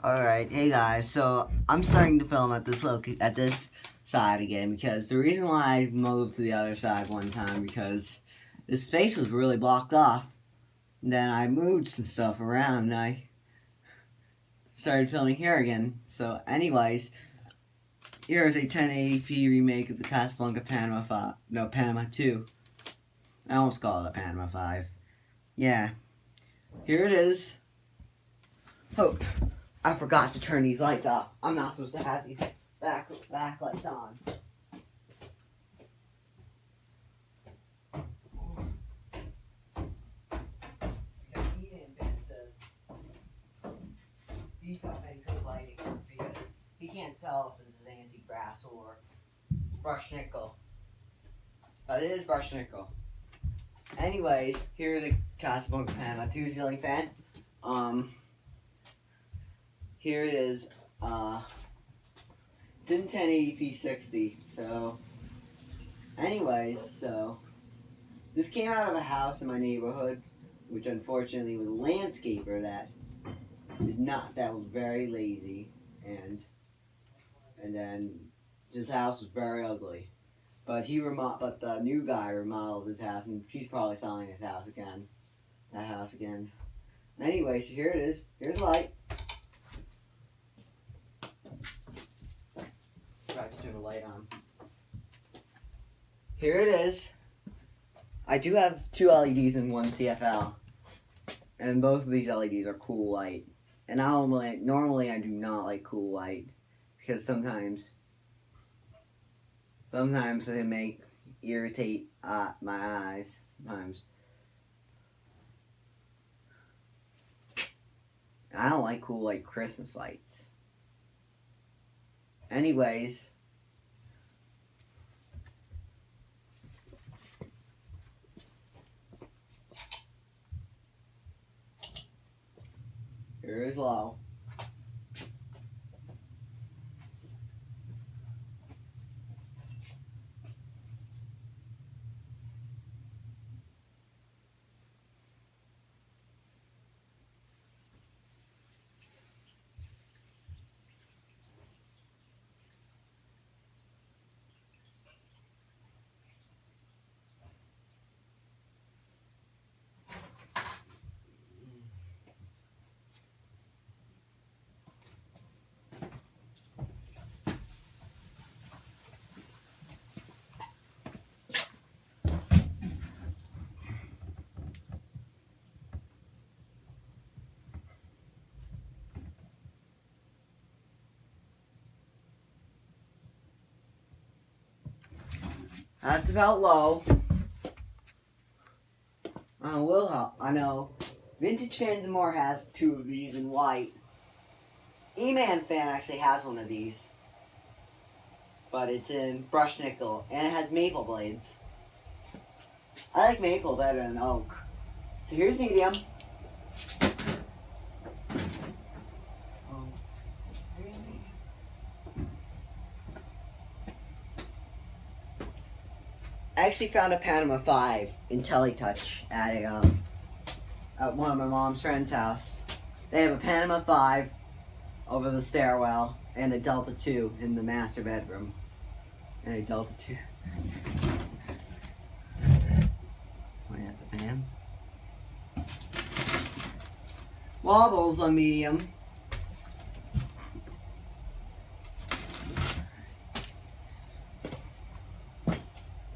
Alright, hey guys, so I'm starting to film at this side again because the reason why I moved to the other side one time because this space was really blocked off. And then I moved some stuff around and I started filming here again. So anyways, here's a 1080p remake of the Casablanca Panama 2. I almost called it a Panama 5. Yeah. Here it is. Oh, I forgot to turn these lights off. I'm not supposed to have these back lights on. Because he didn't invent this. He's got very good lighting because he can't tell if this is anti-grass or brushed nickel. But it is brushed nickel. Anyways, here's the Casablanca Panama 2 ceiling fan. Here it is. It's in 1080p 60. So, anyways, so this came out of a house in my neighborhood, which unfortunately was a landscaper that was very lazy, and then his house was very ugly. But the new guy remodeled his house, and he's probably selling his house again. That house again. Anyway, so here it is. Here's the light. Try to turn the light on. Here it is. I do have 2 LEDs and 1 CFL, and both of these LEDs are cool white. And normally I do not like cool white because sometimes they irritate my eyes. Sometimes I don't like cool like Christmas lights. Anyways, here is low. That's about low. Will help. I know. Vintage Fans & More has 2 of these in white. E-Man Fan actually has one of these. But it's in brushed nickel. And it has maple blades. I like maple better than oak. So here's medium. I actually found a Panama 5 in Teletouch at one of my mom's friend's house. They have a Panama 5 over the stairwell and a Delta 2 in the master bedroom. And a Delta 2. Point at the fan. Wobbles on medium.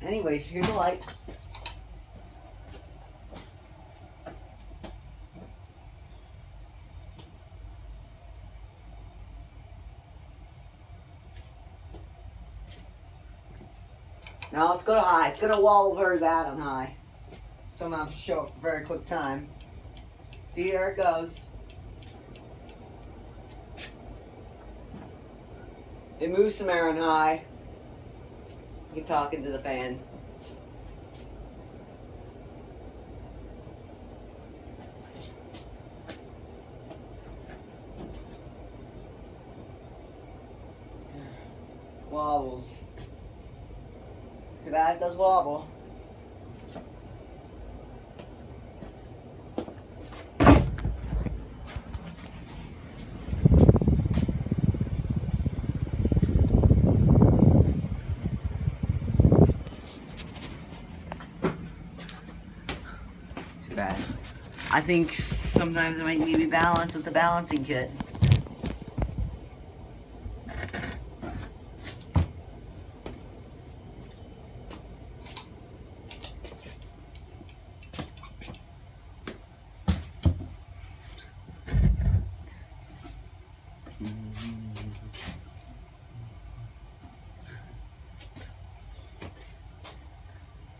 Anyways, here's the light. Now let's go to high. It's gonna wobble very bad on high. So I'm gonna have to show it for a very quick time. See, there it goes. It moves some air on high. You can talk into the fan. Wobbles. Too bad it does wobble. I think sometimes it might need to be balanced with the balancing kit.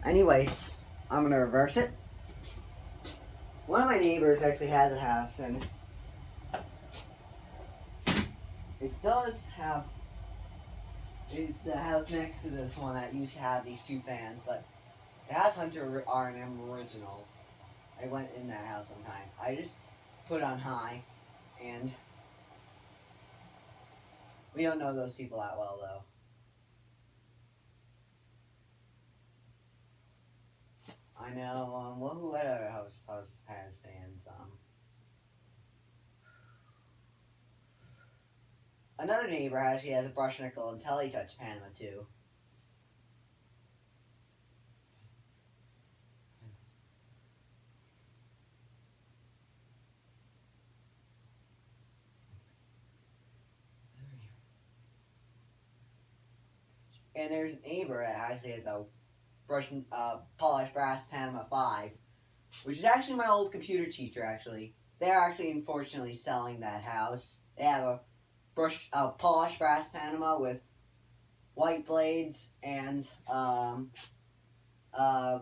Anyways, I'm gonna reverse it. One of my neighbors actually has a house, and it does have is the house next to this one that used to have these two fans, but it has Hunter R&M originals. I went in that house one time. I just put it on high, and we don't know those people that well though. I know. Who other house has fans? Another neighbor actually has a brush nickel and Teletouch Panama too. And there's a neighbor that actually has a polished brass Panama 5, which is actually my old computer teacher. Actually, they're actually unfortunately selling that house. They have a polished brass Panama with white blades and a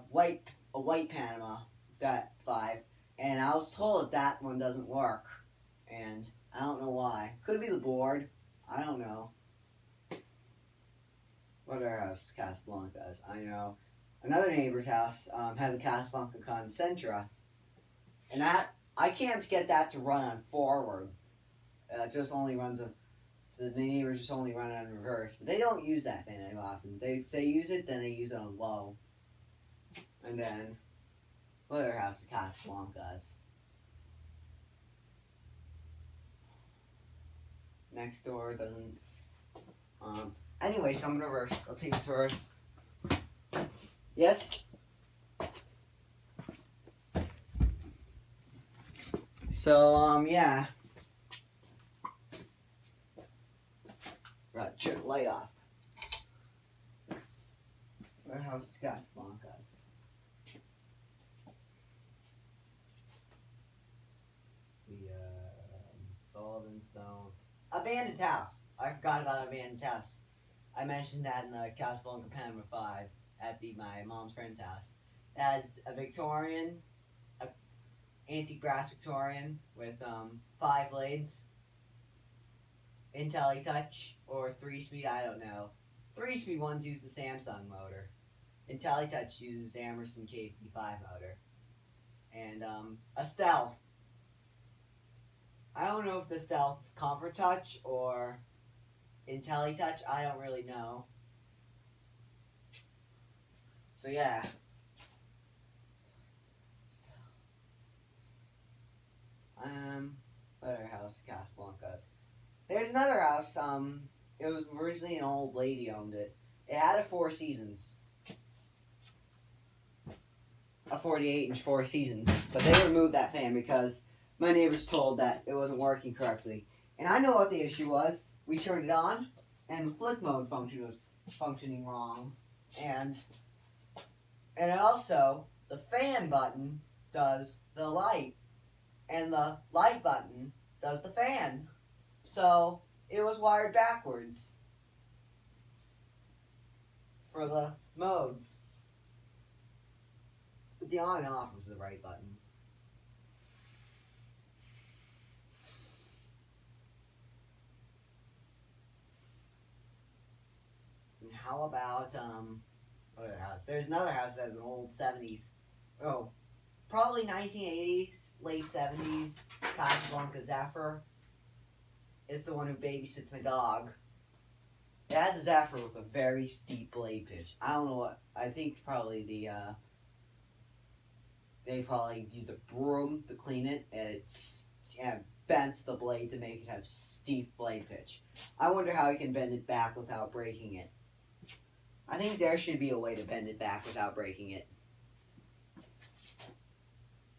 white Panama that 5. And I was told that one doesn't work, and I don't know why. Could be the board. I don't know. What other house Casablanca is? I know. Another neighbor's house has a Casablanca Concentra, and that I can't get that to run on forward. It just only runs so the neighbors just only run it on reverse. But they don't use that fan very often. They use it, then they use it on low. And then what other house Casablanca is? Next door doesn't. Anyway, so I'm gonna reverse. I'll take this first. Yes. So yeah. Right, turn the light off. Where house Casablanca's? The Sullivan Stones. Abandoned house. I forgot about abandoned house. I mentioned that in the Casablanca Panama 5 at my mom's friend's house. It has a Victorian, antique brass Victorian with 5 blades. IntelliTouch or 3-speed, I don't know. 3-speed ones use the Samsung motor. IntelliTouch uses the Emerson KFD5 motor. And a Stealth. I don't know if the Stealth is Comfort Touch or IntelliTouch. I don't really know. So yeah. What other house Casablanca's? There's another house. It was originally an old lady owned it. It had a 4 Seasons. A 48-inch 4 Seasons. But they removed that fan because my neighbors told that it wasn't working correctly. And I know what the issue was. We turned it on, and the flick mode function was functioning wrong. And also, the fan button does the light, and the light button does the fan. So it was wired backwards for the modes. But the on and off was the right button. And how about what other house? There's another house that has an old 70s. Oh, probably 1980s, late 70s. Casablanca Zephyr. It's the one who babysits my dog. It has a Zephyr with a very steep blade pitch. I don't know what. I think probably they probably used a broom to clean it, and it bent the blade to make it have steep blade pitch. I wonder how you can bend it back without breaking it. I think there should be a way to bend it back without breaking it.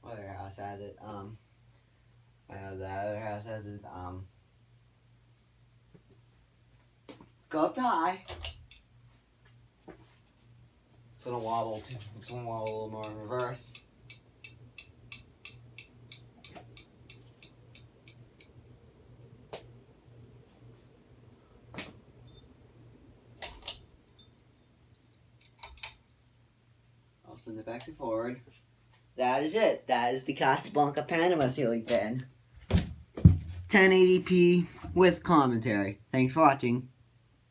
other house has it. I know that other house has it. Let's go up to high. It's gonna wobble too. It's gonna wobble a little more in reverse. I'll send it back to forward. That is it. That is the Casablanca Panama ceiling fan. 1080p with commentary. Thanks for watching.